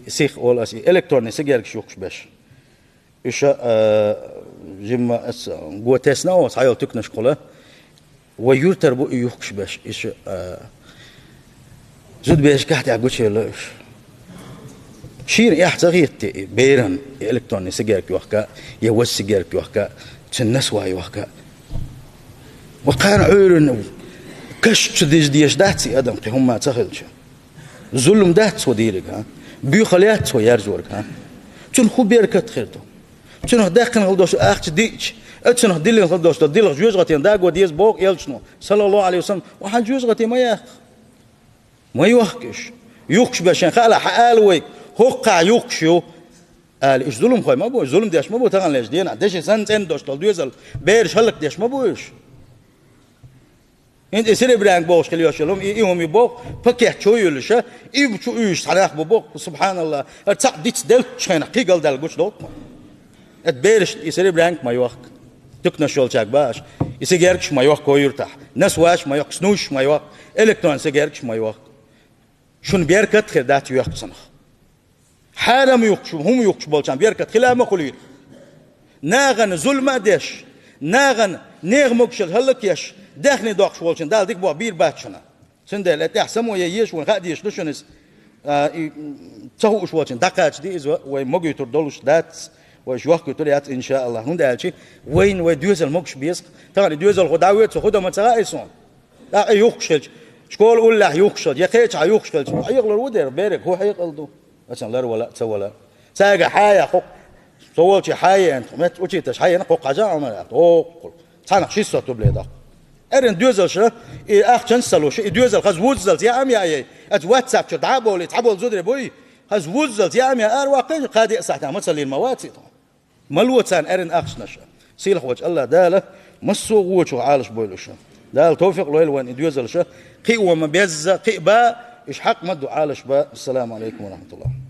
سيخ أول أسي إلكتروني سجارك شوكش باش إيش جمع جوا تسنا وصحيح تكنش قلا ويورتر بو يوكش باش إيش زود باش كحت يعقوش يلاش شير يحتاجيت بيرن إلكتروني سجارك يوحكا يوز سجارك يوحكا تنس واي يوحكا وقان عيرن كش ديش داتسي أدم هم ما تخلش ظلم داتس وديرك ها بيخليات ويرزورك ها تون خوب بيركت خيرتو تون داخل هالدوش أخت ديش أتون ديل هالدوش ديل جوز غتين داق وديز بوق يلشنو صلى الله عليه وسلم وحن جوز غتين ما يوحكش يوكش باشن خاله حال ويك هوقع يوكشو قال إيش ظلم خوي ما بوش ظلم ديش ما بو تغن ليش دينا ديش سن دوش طل دوزل بيرش هلك ديش ما بوش انت سيري برانك بوش خليه يشلهم يهم يبوق فكيح شو يلشة يبشو يش صلاح بوق سبحان الله ارتاق ديتس دل شين قيقل دل قش دوت اتبيرش يسيري برانك ما يوق تكنا شول شاك باش يسيجركش ما يوق كو يرتاح ناس واش ما يوق سنوش ما يوق الكترون سيجركش ما يوق شون بيركت خير دات يوق صنخ حالم يوقشو هم يوقش بولشان بيركت خلا ما خليل ناغن ظلم ديش ناغن نيغ مكشل هلك يش داخني دوقش بولشان دال ديك بو بير باتشنا سندل اتحسمو ييش وغادي يشلشنس تهوش بولشان دقاتش دي از وي موغي تردولش دات وش وقت تريات ان شاء الله هندالشي وين ودوزل مكش بيسق طبعا دوزل خداويت خدها ما ترايسون لا يوقشل شكول قول له يوقشل يا خيتش يوقشل يغلر ودير بيرك هو حيقلدو مثلا لا ولا تسولا ساقة حاية خوك سوالتي حاية أنت ما تقوليش حاية نقول قجاع وما تقول تانا شيء صوت بليدا أرن دوزل شو أخ تنسلو شو دوزل خز وزلت يا أمي أي أت واتساب شو تعبوا زودري بوي خز وزلت يا أمي أرواقين قادي صحتها ما تصلي المواتي ملوتان أرن أخش نشا سيل خوج الله داله مسو وجهه عالش بويلوش دال توفيق لويل وين دوزل شو قي وما بيز قي با إيش حق مدو عالش با السلام عليكم ورحمة الله